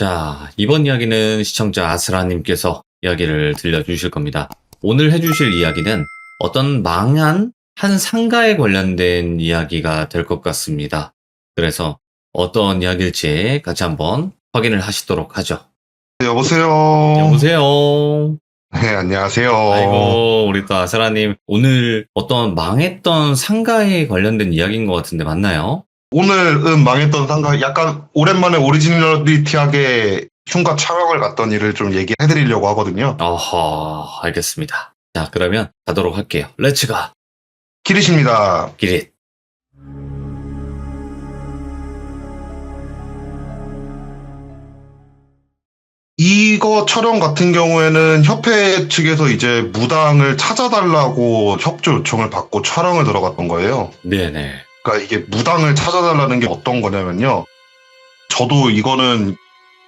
자, 이번 이야기는 시청자 아스라님께서 이야기를 들려주실 겁니다. 오늘 해주실 이야기는 어떤 망한 한 상가에 관련된 이야기가 될 것 같습니다. 그래서 어떤 이야기일지 같이 한번 확인을 하시도록 하죠. 여보세요. 여보세요. 네, 안녕하세요. 아이고, 우리 또 아스라님. 오늘 어떤 망했던 상가에 관련된 이야기인 것 같은데 맞나요? 오늘은 망했던 상가, 약간 오랜만에 오리지널리티하게 흉가 촬영을 갔던 일을 좀 얘기해드리려고 하거든요. 어허, 알겠습니다. 자, 그러면 가도록 할게요. 렛츠가! 키리십니다. 기릿. 이거 촬영 같은 경우에는 협회 측에서 이제 무당을 찾아달라고 협조 요청을 받고 촬영을 들어갔던 거예요. 네네. 그러니까 이게 무당을 찾아달라는 게 어떤 거냐면요. 저도 이거는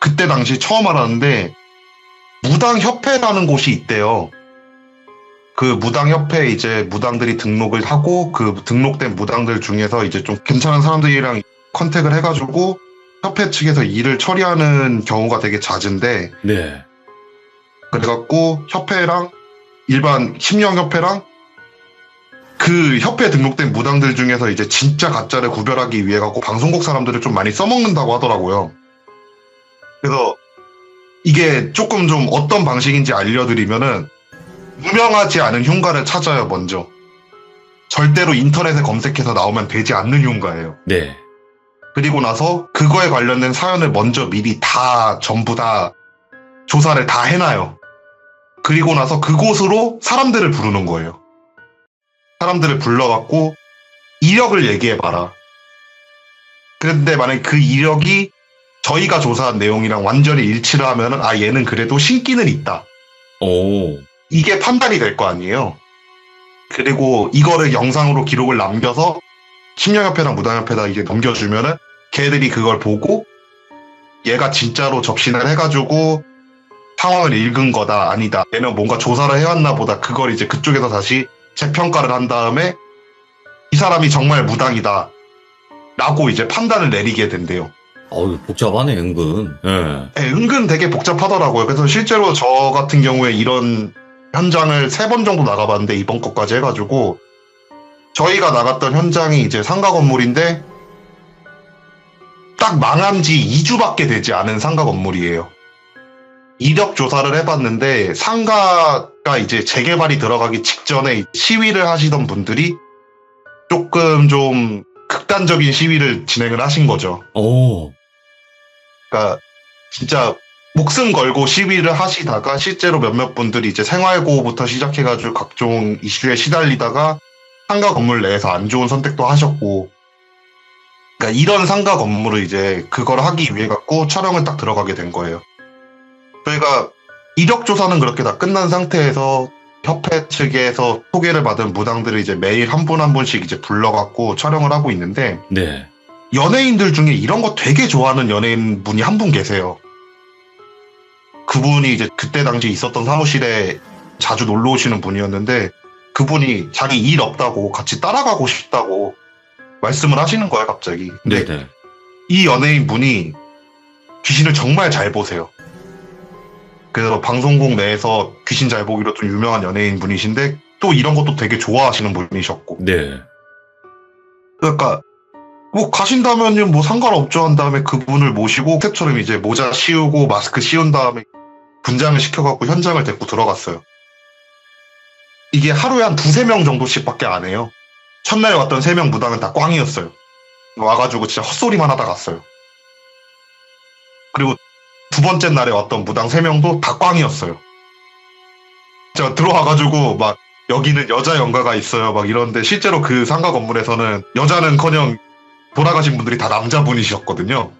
그때 당시 처음 알았는데 무당협회라는 곳이 있대요. 그 무당협회에 이제 무당들이 등록을 하고 그 등록된 무당들 중에서 이제 좀 괜찮은 사람들이랑 컨택을 해가지고 협회 측에서 일을 처리하는 경우가 되게 잦은데 네. 그래갖고 협회랑 일반 심령협회랑 그 협회에 등록된 무당들 중에서 이제 진짜 가짜를 구별하기 위해 갖고 방송국 사람들을 좀 많이 써먹는다고 하더라고요. 그래서 이게 조금 좀 어떤 방식인지 알려드리면은 유명하지 않은 흉가를 찾아요, 먼저. 절대로 인터넷에 검색해서 나오면 되지 않는 흉가예요. 네. 그리고 나서 그거에 관련된 사연을 먼저 미리 다 전부 다 조사를 다 해놔요. 그리고 나서 그곳으로 사람들을 부르는 거예요. 사람들을 불러갖고 이력을 얘기해봐라. 그런데 만약에 그 이력이 저희가 조사한 내용이랑 완전히 일치를 하면은 아 얘는 그래도 신기는 있다. 오. 이게 판단이 될 거 아니에요. 그리고 이거를 영상으로 기록을 남겨서 심령협회랑 무당협회다 이게 넘겨주면은 걔들이 그걸 보고 얘가 진짜로 접신을 해가지고 상황을 읽은 거다 아니다 얘는 뭔가 조사를 해왔나 보다 그걸 이제 그쪽에서 다시 재평가를 한 다음에 이 사람이 정말 무당이다 라고 이제 판단을 내리게 된대요. 어우, 복잡하네, 은근. 예. 네, 은근 되게 복잡하더라고요. 그래서 실제로 저 같은 경우에 이런 현장을 3번 정도 나가봤는데 이번 것까지 해가지고 저희가 나갔던 현장이 이제 상가 건물인데 딱 망한 지 2주밖에 되지 않은 상가 건물이에요. 이력 조사를 해봤는데 상가가 이제 재개발이 들어가기 직전에 시위를 하시던 분들이 조금 좀 극단적인 시위를 진행을 하신 거죠. 오. 그러니까 진짜 목숨 걸고 시위를 하시다가 실제로 몇몇 분들이 이제 생활고부터 시작해가지고 각종 이슈에 시달리다가 상가 건물 내에서 안 좋은 선택도 하셨고, 그러니까 이런 상가 건물을 이제 그걸 하기 위해 갖고 촬영을 딱 들어가게 된 거예요. 저희가 이력 조사는 그렇게 다 끝난 상태에서 협회 측에서 소개를 받은 무당들을 이제 매일 한 분 한 분씩 이제 불러갖고 촬영을 하고 있는데, 네. 연예인들 중에 이런 거 되게 좋아하는 연예인 분이 한 분 계세요. 그분이 이제 그때 당시 있었던 사무실에 자주 놀러 오시는 분이었는데 그분이 자기 일 없다고 같이 따라가고 싶다고 말씀을 하시는 거예요, 갑자기. 근데 네네. 이 연예인 분이 귀신을 정말 잘 보세요. 그래서 방송국 내에서 귀신 잘 보기로 좀 유명한 연예인 분이신데 또 이런 것도 되게 좋아하시는 분이셨고. 네. 그러니까 뭐 가신다면은 뭐 상관없죠 한 다음에 그분을 모시고 탭처럼 이제 모자 씌우고 마스크 씌운 다음에 분장을 시켜갖고 현장을 데리고 들어갔어요. 이게 하루에 한 2-3명 정도씩밖에 안 해요. 첫날에 왔던 3명 무당은 다 꽝이었어요. 와가지고 진짜 헛소리만 하다 갔어요. 그리고 두 번째 날에 왔던 무당 3명도 다 꽝이었어요. 제가 들어와가지고 막 여기는 여자 연가가 있어요 막 이러는데 실제로 그 상가 건물에서는 여자는커녕 돌아가신 분들이 다 남자분이셨거든요.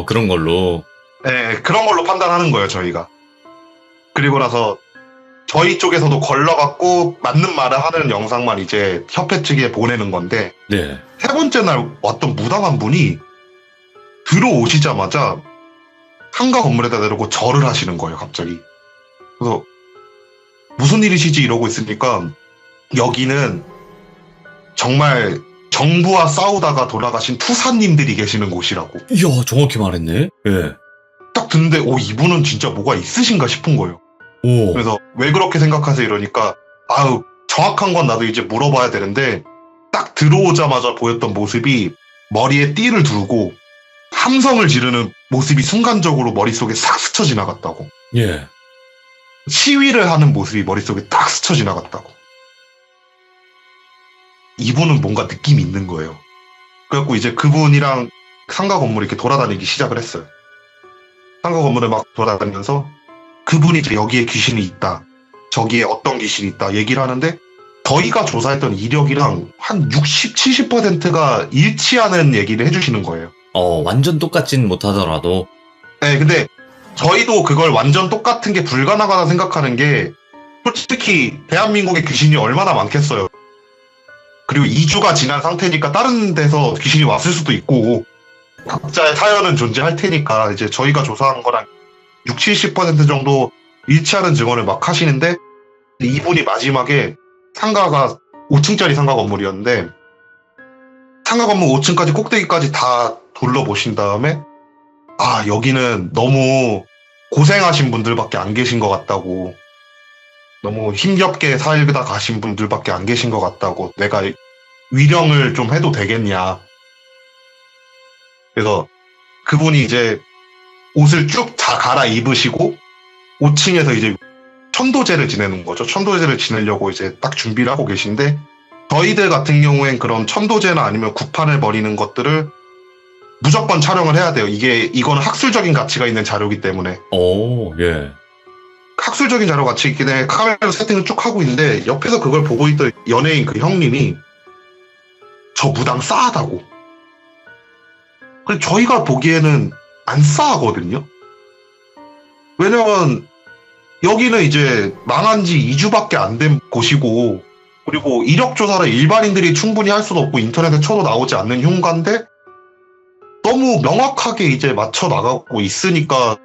그런 걸로. 네, 그런 걸로 판단하는 거예요, 저희가. 그리고 나서 저희 쪽에서도 걸러갖고 맞는 말을 하는 영상만 이제 협회 측에 보내는 건데 네. 3번째 날 왔던 무당 한 분이 들어오시자마자 상가 건물에다 내놓고 절을 하시는 거예요, 갑자기. 그래서 무슨 일이시지 이러고 있으니까 여기는 정말 정부와 싸우다가 돌아가신 투사님들이 계시는 곳이라고. 이야, 정확히 말했네. 예. 딱 딱 듣는데 이분은 진짜 뭐가 있으신가 싶은 거예요. 오. 그래서 왜 그렇게 생각하세요? 이러니까 아우 정확한 건 나도 이제 물어봐야 되는데 딱 들어오자마자 보였던 모습이 머리에 띠를 두르고 함성을 지르는 모습이 순간적으로 머릿속에 싹 스쳐 지나갔다고. 예. 시위를 하는 모습이 머릿속에 딱 스쳐 지나갔다고. 이분은 뭔가 느낌이 있는 거예요. 그래갖고 이제 그분이랑 상가 건물 이렇게 돌아다니기 시작을 했어요. 상가 건물을 막 돌아다니면서 그분이 이제 여기에 귀신이 있다. 저기에 어떤 귀신이 있다. 얘기를 하는데 저희가 조사했던 이력이랑 한 60, 70%가 일치하는 얘기를 해주시는 거예요. 완전 똑같진 못하더라도. 네, 근데 저희도 그걸 완전 똑같은 게 불가능하다 생각하는 게 솔직히 대한민국에 귀신이 얼마나 많겠어요. 그리고 2주가 지난 상태니까 다른 데서 귀신이 왔을 수도 있고 각자의 사연은 존재할 테니까 이제 저희가 조사한 거랑 60, 70% 정도 일치하는 증언을 막 하시는데 이분이 마지막에 상가가 5층짜리 상가 건물이었는데 상가 건물 5층까지 꼭대기까지 다 둘러보신 다음에 여기는 너무 고생하신 분들밖에 안 계신 것 같다고, 너무 힘겹게 살다 가신 분들밖에 안 계신 것 같다고, 내가 위령을 좀 해도 되겠냐. 그래서 그분이 이제 옷을 쭉 다 갈아입으시고 5층에서 이제 천도제를 지내는 거죠. 천도제를 지내려고 이제 딱 준비를 하고 계신데 저희들 같은 경우엔 그런 천도제나 아니면 구판을 벌이는 것들을 무조건 촬영을 해야 돼요. 이거는 학술적인 가치가 있는 자료이기 때문에. 예. 학술적인 자료 가치 있기 때문에 카메라로 세팅을 쭉 하고 있는데 옆에서 그걸 보고 있던 연예인 그 형님이 저 무당 싸하다고. 근데 저희가 보기에는 안 싸하거든요. 왜냐면 여기는 이제 망한 지 2주밖에 안 된 곳이고, 그리고 이력 조사를 일반인들이 충분히 할 수도 없고 인터넷에 쳐도 나오지 않는 흉가인데 너무 명확하게 이제 맞춰 나가고 있으니까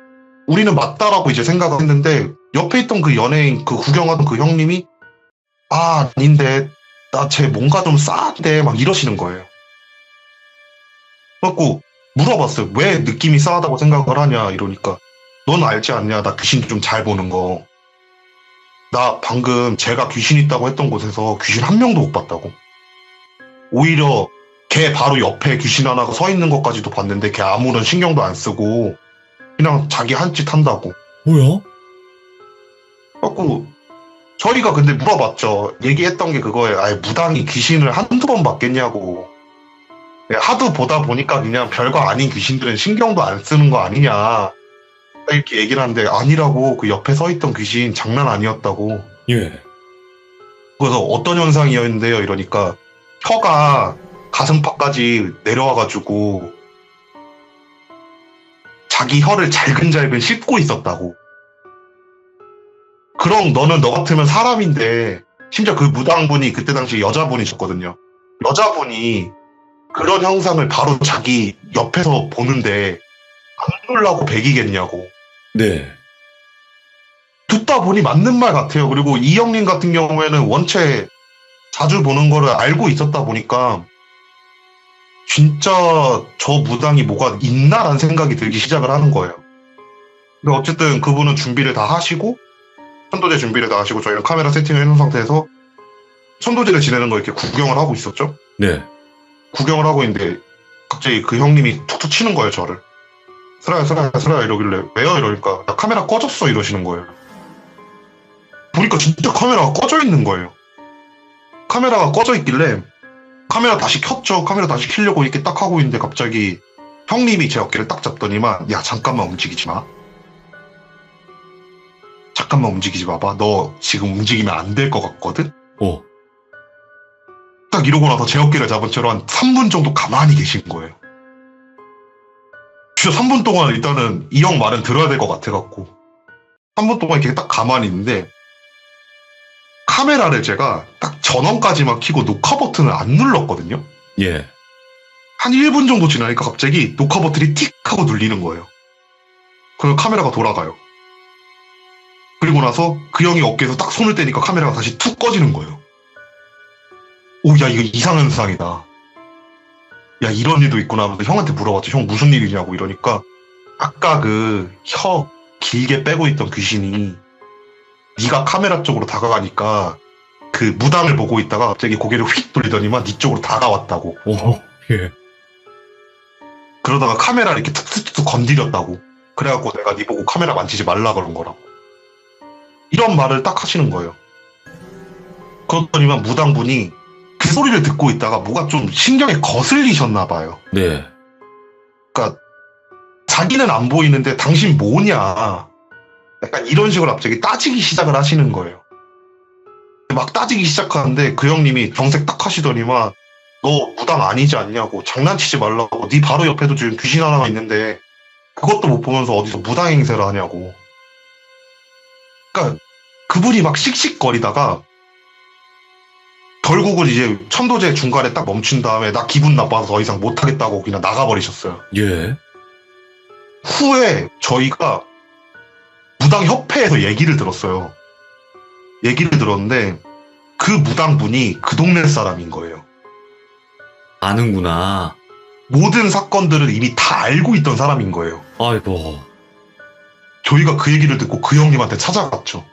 우리는 맞다라고 이제 생각을 했는데 옆에 있던 그 연예인, 그 구경하던 그 형님이 아닌데 나 쟤 뭔가 좀 싸한데 막 이러시는 거예요. 그래갖고 물어봤어요. 왜 느낌이 싸하다고 생각을 하냐 이러니까 넌 알지 않냐? 나 귀신 좀 잘 보는 거. 나 방금 제가 귀신 있다고 했던 곳에서 귀신 한 명도 못 봤다고. 오히려 걔 바로 옆에 귀신 하나가 서 있는 것까지도 봤는데 걔 아무런 신경도 안 쓰고 그냥 자기 한 짓 한다고. 뭐야? 그래갖고 저희가 근데 물어봤죠. 얘기했던 게 그거예요. 무당이 귀신을 한두 번 봤겠냐고. 하도 보다 보니까 그냥 별거 아닌 귀신들은 신경도 안 쓰는 거 아니냐. 이렇게 얘기를 하는데 아니라고. 그 옆에 서 있던 귀신 장난 아니었다고. 예. 그래서 어떤 현상이었는데요 이러니까 혀가 가슴팍까지 내려와가지고 자기 혀를 잘근잘근 씹고 있었다고. 그럼 너는 너 같으면 사람인데, 심지어 그 무당분이 그때 당시 여자분이셨거든요. 여자분이 그런 형상을 바로 자기 옆에서 보는데 안 놀라고 배기겠냐고. 네. 듣다 보니 맞는 말 같아요. 그리고 이 형님 같은 경우에는 원체 자주 보는 거를 알고 있었다 보니까 진짜 저 무당이 뭐가 있나라는 생각이 들기 시작을 하는 거예요. 근데 어쨌든 그분은 준비를 다 하시고 천도제 준비를 다 하시고 저희는 카메라 세팅을 해놓은 상태에서 천도제를 지내는 거 이렇게 구경을 하고 있었죠. 네. 구경을 하고 있는데 갑자기 그 형님이 툭툭 치는 거예요, 저를. 슬아야 이러길래 왜요? 이러니까 야, 카메라 꺼졌어 이러시는 거예요. 보니까 진짜 카메라가 꺼져 있는 거예요. 카메라가 꺼져 있길래 카메라 다시 켰죠. 카메라 다시 켜려고 이렇게 딱 하고 있는데 갑자기 형님이 제 어깨를 딱 잡더니만 야 잠깐만 움직이지 마. 잠깐만 움직이지 마봐. 너 지금 움직이면 안 될 것 같거든? 딱 이러고 나서 제 어깨를 잡은 채로 한 3분 정도 가만히 계신 거예요. 진짜 3분 동안 일단은 이 형 말은 들어야 될 것 같아갖고 3분 동안 이렇게 딱 가만히 있는데 카메라를 제가 딱 전원까지만 켜고 녹화 버튼을 안 눌렀거든요. 예. 한 1분 정도 지나니까 갑자기 녹화 버튼이 틱 하고 눌리는 거예요. 그리고 카메라가 돌아가요. 그리고 나서 그 형이 어깨에서 딱 손을 떼니까 카메라가 다시 툭 꺼지는 거예요. 오, 야, 이거 이상현상이다. 야, 이런 일도 있구나 하면서 형한테 물어봤죠. 형 무슨 일이냐고 이러니까 아까 그 혀 길게 빼고 있던 귀신이 네가 카메라 쪽으로 다가가니까 그 무당을 보고 있다가 갑자기 고개를 휙 돌리더니만 네 쪽으로 다가왔다고. 오, 예. 그러다가 카메라를 이렇게 툭툭툭 건드렸다고. 그래갖고 내가 네 보고 카메라 만지지 말라 그런 거라고. 이런 말을 딱 하시는 거예요. 그러더니만 무당분이 그 소리를 듣고 있다가 뭐가 좀 신경에 거슬리셨나 봐요. 네. 그러니까 자기는 안 보이는데 당신 뭐냐. 약간 이런 식으로 갑자기 따지기 시작을 하시는 거예요. 막 따지기 시작하는데 그 형님이 정색 딱 하시더니만 너 무당 아니지 않냐고, 장난치지 말라고, 네 바로 옆에도 지금 귀신 하나가 있는데 그것도 못 보면서 어디서 무당 행세를 하냐고. 그러니까 그분이 막 씩씩거리다가 결국은 이제 천도제 중간에 딱 멈춘 다음에 나 기분 나빠서 더 이상 못하겠다고 그냥 나가버리셨어요. 예. 후에 저희가 무당협회에서 얘기를 들었어요. 얘기를 들었는데 그 무당분이 그 동네 사람인 거예요. 아는구나. 모든 사건들을 이미 다 알고 있던 사람인 거예요. 아이고. 저희가 그 얘기를 듣고 그 형님한테 찾아갔죠.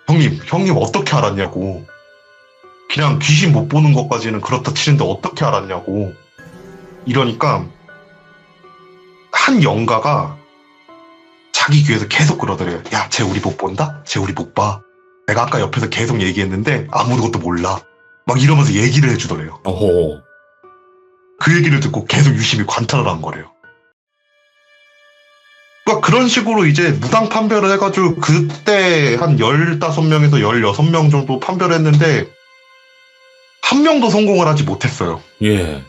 형님 어떻게 알았냐고. 그냥 귀신 못 보는 것까지는 그렇다 치는데 어떻게 알았냐고. 이러니까 한 영가가 자기 귀에서 계속 그러더래요. 야, 쟤 우리 못 본다? 쟤 우리 못 봐. 내가 아까 옆에서 계속 얘기했는데 아무것도 몰라. 막 이러면서 얘기를 해주더래요. 어호. 그 얘기를 듣고 계속 유심히 관찰을 한 거래요. 그러니까 그런 식으로 이제 무당 판별을 해가지고 그때 한 15명에서 16명 정도 판별을 했는데 한 명도 성공을 하지 못했어요. 예.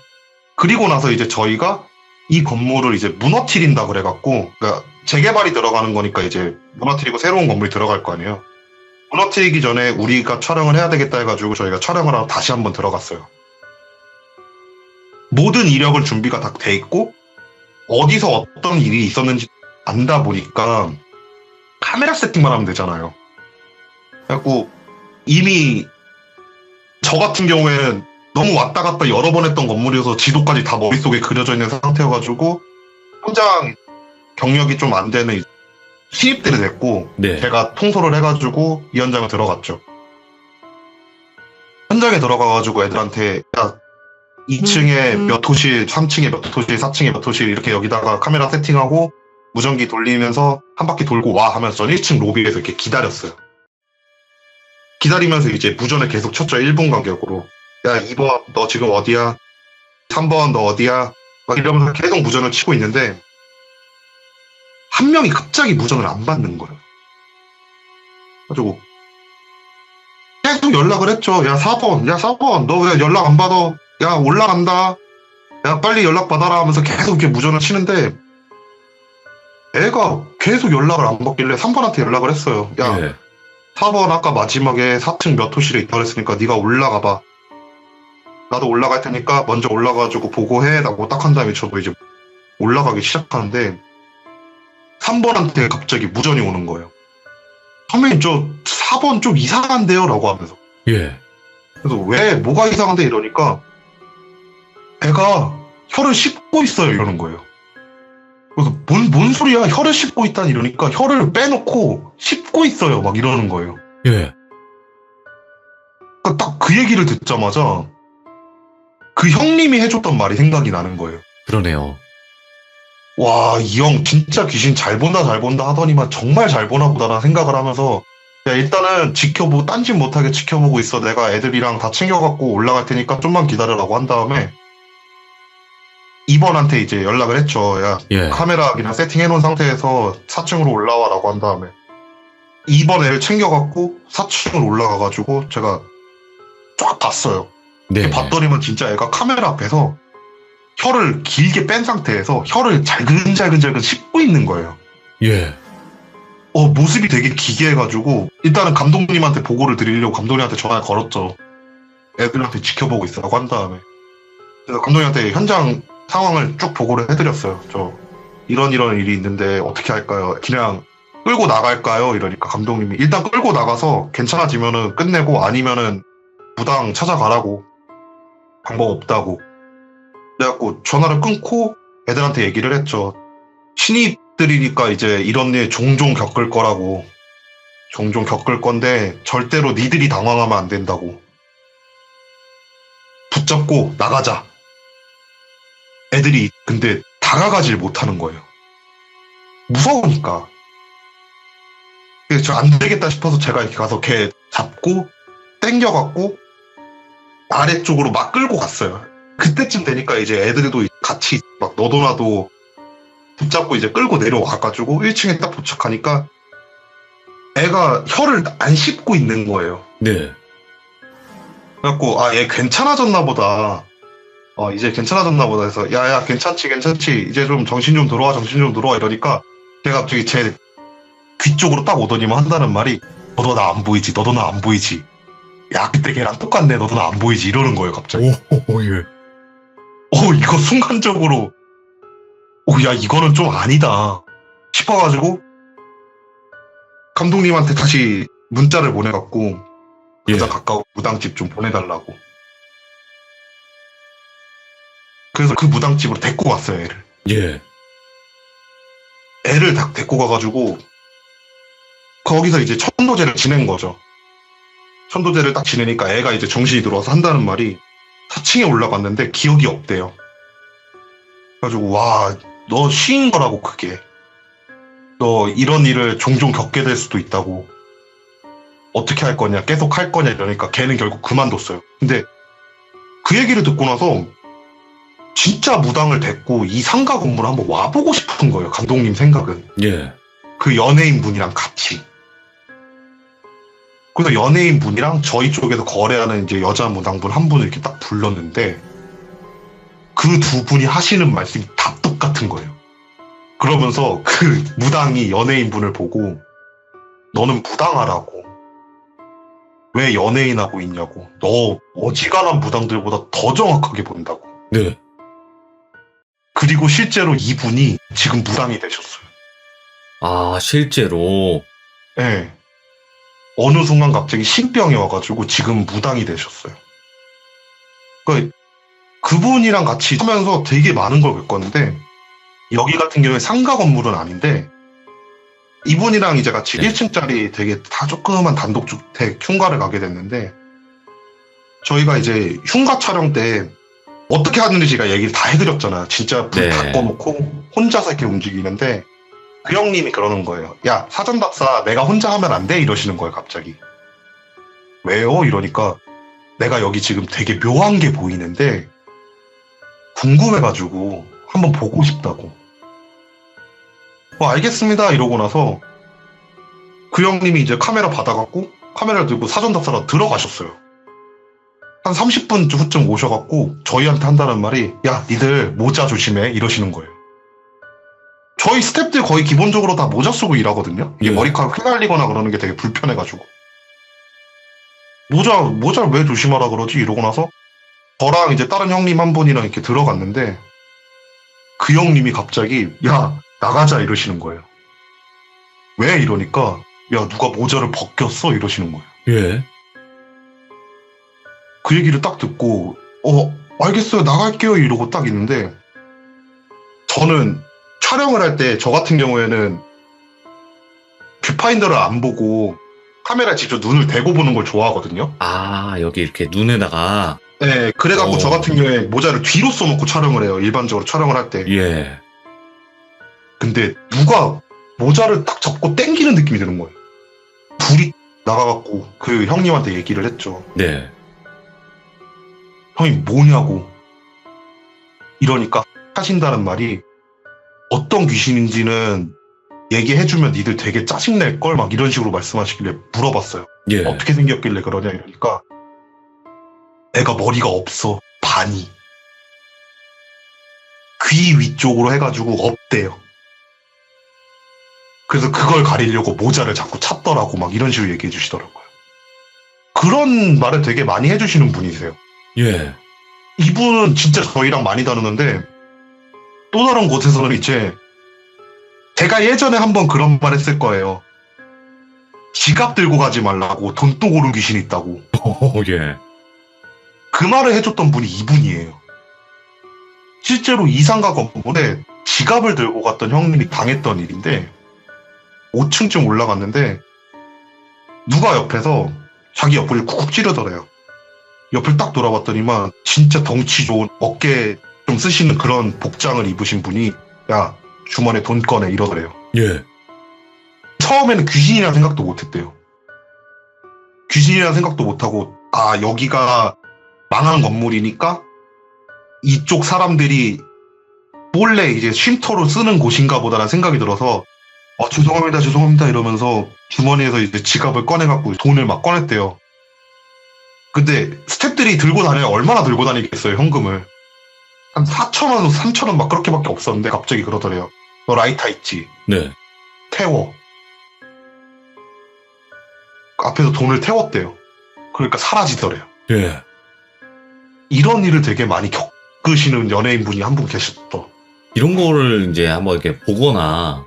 그리고 나서 이제 저희가 이 건물을 이제 무너뜨린다 그래갖고, 그러니까 재개발이 들어가는 거니까 이제 무너뜨리고 새로운 건물이 들어갈 거 아니에요. 무너뜨리기 전에 우리가 촬영을 해야 되겠다 해가지고 저희가 촬영을 하러 다시 한번 들어갔어요. 모든 이력을 준비가 다 돼 있고 어디서 어떤 일이 있었는지 안다 보니까 카메라 세팅만 하면 되잖아요. 그래갖고 이미 저 같은 경우에는 너무 왔다 갔다 여러 번 했던 건물이어서 지도까지 다 머릿속에 그려져 있는 상태여가지고 현장 경력이 좀 안 되는 신입들이 됐고, 네. 제가 통솔을 해가지고 이 현장을 들어갔죠. 현장에 들어가가지고 애들한테 야, 2층에 몇 호실, 3층에 몇 호실, 4층에 몇 호실 이렇게 여기다가 카메라 세팅하고 무전기 돌리면서 한 바퀴 돌고 와 하면서 전 1층 로비에서 이렇게 기다렸어요. 기다리면서 이제 무전을 계속 쳤죠. 1분 간격으로. 야, 2번 너 지금 어디야? 3번 너 어디야? 막 이러면서 계속 무전을 치고 있는데 한 명이 갑자기 무전을 안 받는 거예요. 가지고 계속 연락을 했죠. 야 4번 너 왜 연락 안 받아? 야 올라간다. 야 빨리 연락 받아라 하면서 계속 이렇게 무전을 치는데 애가 계속 연락을 안 받길래 3번한테 연락을 했어요. 야 예. 4번 아까 마지막에 4층 몇 호실에 있다고 했으니까 네가 올라가 봐. 나도 올라갈 테니까 먼저 올라가가지고 보고해 라고 딱 한 다음에 저도 이제 올라가기 시작하는데 3번한테 갑자기 무전이 오는 거예요. 선배님 저 4번 좀 이상한데요? 라고 하면서. 예. 그래서 왜 뭐가 이상한데 이러니까 애가 혀를 씹고 있어요 이러는 거예요. 그래서 뭔 소리야 혀를 씹고 있다니 이러니까 혀를 빼놓고 씹고 있어요 막 이러는 거예요. 예. 그러니까 딱 그 얘기를 듣자마자 그 형님이 해줬던 말이 생각이 나는 거예요. 그러네요. 와, 이 형 진짜 귀신 잘 본다 하더니만 정말 잘 보나 보다라는 생각을 하면서 야, 일단은 지켜보고 딴짓 못하게 지켜보고 있어. 내가 애들이랑 다 챙겨갖고 올라갈 테니까 좀만 기다려라고 한 다음에 2번한테 이제 연락을 했죠. 야, 예. 카메라 그냥 세팅해놓은 상태에서 4층으로 올라와라고 한 다음에 2번 애를 챙겨갖고 4층으로 올라가가지고 제가 쫙 봤어요. 네. 봤더니만 진짜 애가 카메라 앞에서 혀를 길게 뺀 상태에서 혀를 잘근잘근 씹고 있는 거예요. 예. 모습이 되게 기괴해가지고 일단은 감독님한테 보고를 드리려고 감독님한테 전화를 걸었죠. 애들한테 지켜보고 있으라고 한 다음에. 그래서 감독님한테 현장 상황을 쭉 보고를 해드렸어요. 저 이런 일이 있는데 어떻게 할까요? 그냥 끌고 나갈까요? 이러니까 감독님이 일단 끌고 나가서 괜찮아지면은 끝내고 아니면은 무당 찾아가라고. 방법 없다고. 그래갖고 전화를 끊고 애들한테 얘기를 했죠. 신입들이니까 이제 이런 일 종종 겪을 거라고. 종종 겪을 건데 절대로 니들이 당황하면 안 된다고. 붙잡고 나가자. 애들이 근데 다가가질 못하는 거예요. 무서우니까. 그래서 저 안 되겠다 싶어서 제가 이렇게 가서 걔 잡고 땡겨갖고 아래쪽으로 막 끌고 갔어요. 그때쯤 되니까 이제 애들도 같이 막 너도 나도 붙잡고 이제 끌고 내려와가지고 1층에 딱 도착하니까 애가 혀를 안 씹고 있는 거예요. 네. 그래갖고 얘 괜찮아졌나 보다. 이제 괜찮아졌나 보다 해서 야야 괜찮지 이제 좀 정신 좀 들어와 이러니까 걔가 갑자기 제 귀 쪽으로 딱 오더니만 한다는 말이 너도 나 안 보이지. 야 그때 걔랑 똑같네 너도 나 안 보이지 이러는 거예요 갑자기. 오, 예. 이거 순간적으로 야 이거는 좀 아니다 싶어가지고 감독님한테 다시 문자를 보내갖고 가장 가까운 무당집 좀 보내달라고. 그래서 그 무당집으로 데리고 갔어요 애를. 예. 애를 딱 데리고 가가지고 거기서 이제 천도제를 지낸 거죠. 천도제를 딱 지내니까 애가 이제 정신이 들어와서 한다는 말이 4층에 올라갔는데 기억이 없대요. 그래가지고 와 너 쉬인 거라고 그게. 너 이런 일을 종종 겪게 될 수도 있다고. 어떻게 할 거냐 계속 할 거냐 이러니까 걔는 결국 그만뒀어요. 근데 그 얘기를 듣고 나서 진짜 무당을 데리고 이 상가 건물을 한번 와보고 싶은 거예요. 감독님 생각은. 예. 그 연예인 분이랑 같이. 그래서 연예인 분이랑 저희 쪽에서 거래하는 이제 여자 무당분 한 분을 이렇게 딱 불렀는데 그 두 분이 하시는 말씀이 다 똑같은 거예요. 그러면서 그 무당이 연예인 분을 보고 너는 무당하라고. 왜 연예인하고 있냐고. 너 어지간한 무당들보다 더 정확하게 본다고. 네. 그리고 실제로 이분이 지금 무당이 되셨어요. 아, 실제로. 네. 어느 순간 갑자기 신병이 와가지고 지금 무당이 되셨어요. 그러니까 그분이랑 같이 하면서 되게 많은 걸 겪었는데 여기 같은 경우에 상가 건물은 아닌데 이분이랑 이제 같이 1층짜리 되게 다 조그만 단독주택 흉가를 가게 됐는데 저희가 이제 흉가 촬영 때 어떻게 하는지 제가 얘기를 다 해드렸잖아요. 진짜 불 다 꺼놓고 혼자서 이렇게 움직이는데 그 형님이 그러는 거예요. 야 사전답사 내가 혼자 하면 안 돼? 이러시는 거예요 갑자기. 왜요? 이러니까 내가 여기 지금 되게 묘한 게 보이는데 궁금해가지고 한번 보고 싶다고. 알겠습니다 이러고 나서 그 형님이 이제 카메라 받아갖고 카메라를 들고 사전답사로 들어가셨어요. 한 30분 후쯤 오셔갖고 저희한테 한다는 말이 야 니들 모자 조심해 이러시는 거예요. 저희 스태프들 거의 기본적으로 다 모자 쓰고 일하거든요. 이게 머리카락 휘날리거나 그러는 게 되게 불편해가지고 모자를 왜 조심하라 그러지 이러고 나서 저랑 이제 다른 형님 한 분이랑 이렇게 들어갔는데 그 형님이 갑자기 야 나가자 이러시는 거예요. 왜 이러니까 야 누가 모자를 벗겼어 이러시는 거예요. 예. 그 얘기를 딱 듣고 알겠어요 나갈게요 이러고 딱 있는데 저는 촬영을 할 때 저 같은 경우에는 뷰파인더를 안 보고 카메라에 직접 눈을 대고 보는 걸 좋아하거든요. 아, 여기 이렇게 눈에다가. 네, 그래갖고 저 같은 경우에 모자를 뒤로 써놓고 촬영을 해요. 일반적으로 촬영을 할 때. 예. 근데 누가 모자를 딱 접고 땡기는 느낌이 드는 거예요. 둘이 나가갖고 그 형님한테 얘기를 했죠. 네. 형이 뭐냐고. 이러니까 하신다는 말이 어떤 귀신인지는 얘기해주면 니들 되게 짜증낼걸 막 이런 식으로 말씀하시길래 물어봤어요. 예. 어떻게 생겼길래 그러냐 이러니까 애가 머리가 없어. 반이. 귀 위쪽으로 해가지고 없대요. 그래서 그걸 가리려고 모자를 자꾸 찾더라고 막 이런 식으로 얘기해 주시더라고요. 그런 말을 되게 많이 해주시는 분이세요. 예. 이분은 진짜 저희랑 많이 다루는데 또 다른 곳에서는 이제 제가 예전에 한번 그런 말 했을 거예요. 지갑 들고 가지 말라고 돈독 오른 귀신이 있다고. 예. 그 말을 해줬던 분이 이분이에요. 실제로 이상가 건물에 지갑을 들고 갔던 형님이 당했던 일인데 5층쯤 올라갔는데 누가 옆에서 자기 옆구리를 쿡쿡 찌르더래요. 옆을 딱 돌아봤더니만 진짜 덩치 좋은 어깨 좀 쓰시는 그런 복장을 입으신 분이 야 주머니에 돈 꺼내 이러더래요. 예. 처음에는 귀신이라는 생각도 못했대요. 귀신이라는 생각도 못하고 아 여기가 망한 건물이니까 이쪽 사람들이 몰래 이제 쉼터로 쓰는 곳인가 보다라는 생각이 들어서 죄송합니다 이러면서 주머니에서 이제 지갑을 꺼내갖고 돈을 막 꺼냈대요. 근데 스태프들이 들고 다녀야 얼마나 들고 다니겠어요, 현금을. 한 4,000원, 3,000원 막 그렇게밖에 없었는데 갑자기 그러더래요. 너 라이터 있지? 네. 태워. 앞에서 돈을 태웠대요. 그러니까 사라지더래요. 예. 이런 일을 되게 많이 겪으시는 연예인분이 한 분 계셨어. 이런 거를 이제 한번 이렇게 보거나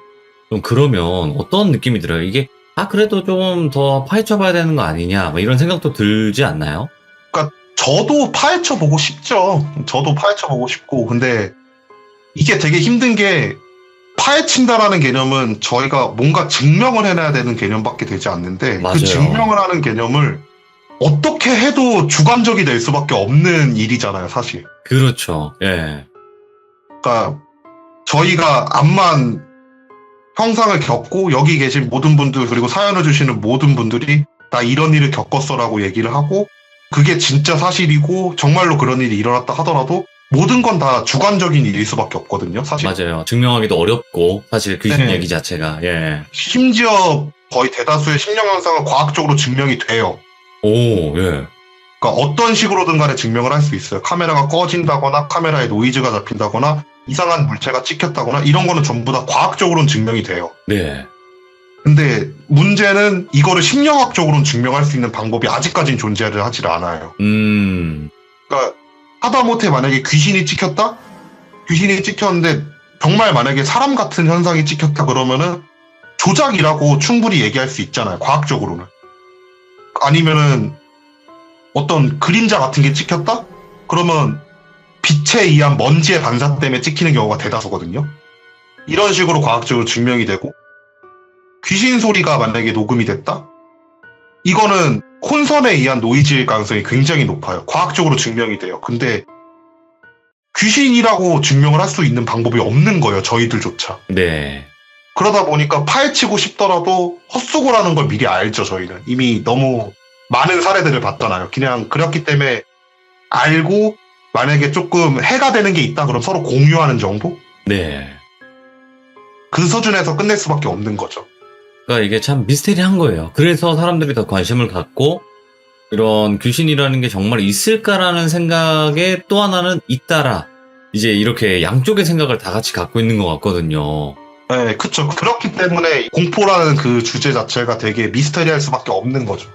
좀 그러면 어떤 느낌이 들어요? 이게 그래도 좀 더 파헤쳐 봐야 되는 거 아니냐 뭐 이런 생각도 들지 않나요? 그러니까 저도 파헤쳐 보고 싶죠. 저도 파헤쳐 보고 싶고 근데 이게 되게 힘든 게 파헤친다라는 개념은 저희가 뭔가 증명을 해놔야 되는 개념밖에 되지 않는데 맞아요. 그 증명을 하는 개념을 어떻게 해도 주관적이 될 수밖에 없는 일이잖아요, 사실. 그렇죠. 예. 그러니까 저희가 암만 형상을 겪고 여기 계신 모든 분들 그리고 사연을 주시는 모든 분들이 나 이런 일을 겪었어라고 얘기를 하고 그게 진짜 사실이고 정말로 그런 일이 일어났다 하더라도 모든 건 다 주관적인 일일 수밖에 없거든요, 사실. 맞아요. 증명하기도 어렵고 사실 귀신 네. 얘기 자체가 예. 심지어 거의 대다수의 심령 현상은 과학적으로 증명이 돼요. 오, 예. 그러니까 어떤 식으로든 간에 증명을 할 수 있어요. 카메라가 꺼진다거나 카메라에 노이즈가 잡힌다거나 이상한 물체가 찍혔다거나 이런 거는 전부 다 과학적으로는 증명이 돼요. 네. 근데 문제는 이거를 심리학적으로는 증명할 수 있는 방법이 아직까지는 존재를 하질 않아요. 그러니까 하다못해 만약에 귀신이 찍혔다? 귀신이 찍혔는데 정말 만약에 사람 같은 현상이 찍혔다 그러면은 조작이라고 충분히 얘기할 수 있잖아요. 과학적으로는. 아니면은 어떤 그림자 같은 게 찍혔다? 그러면 빛에 의한 먼지의 반사 때문에 찍히는 경우가 대다수거든요. 이런 식으로 과학적으로 증명이 되고 귀신 소리가 만약에 녹음이 됐다? 이거는 혼선에 의한 노이즈일 가능성이 굉장히 높아요. 과학적으로 증명이 돼요. 근데 귀신이라고 증명을 할 수 있는 방법이 없는 거예요. 저희들조차. 네. 그러다 보니까 파헤치고 싶더라도 헛수고라는 걸 미리 알죠. 저희는. 이미 너무 많은 사례들을 봤잖아요. 그냥 그렇기 때문에 알고 만약에 조금 해가 되는 게 있다 그럼 서로 공유하는 정도? 네. 그 수준에서 끝낼 수밖에 없는 거죠. 그러니까 이게 참 미스테리한 거예요. 그래서 사람들이 더 관심을 갖고 이런 귀신이라는 게 정말 있을까라는 생각에 또 하나는 있다라. 이제 이렇게 양쪽의 생각을 다 같이 갖고 있는 것 같거든요. 네, 그쵸. 그렇기 때문에 공포라는 그 주제 자체가 되게 미스터리할 수밖에 없는 거죠.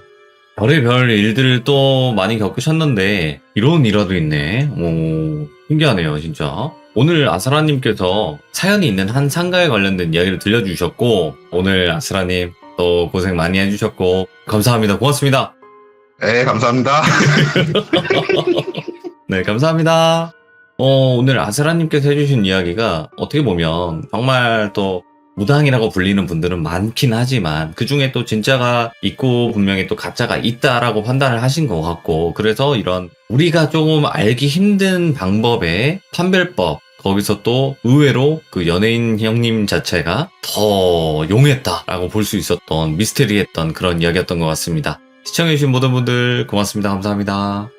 별의별 일들을 또 많이 겪으셨는데 이런 일화도 있네. 오, 신기하네요, 진짜. 오늘 아스라님께서 사연이 있는 한 상가에 관련된 이야기를 들려주셨고 오늘 아스라님 또 고생 많이 해주셨고 감사합니다. 고맙습니다. 네, 감사합니다. 네, 감사합니다. 오늘 아스라님께서 해주신 이야기가 어떻게 보면 정말 또 무당이라고 불리는 분들은 많긴 하지만 그 중에 또 진짜가 있고 분명히 또 가짜가 있다라고 판단을 하신 것 같고 그래서 이런 우리가 조금 알기 힘든 방법의 판별법 거기서 또 의외로 그 연예인 형님 자체가 더 용했다라고 볼 수 있었던 미스테리했던 그런 이야기였던 것 같습니다. 시청해주신 모든 분들 고맙습니다. 감사합니다.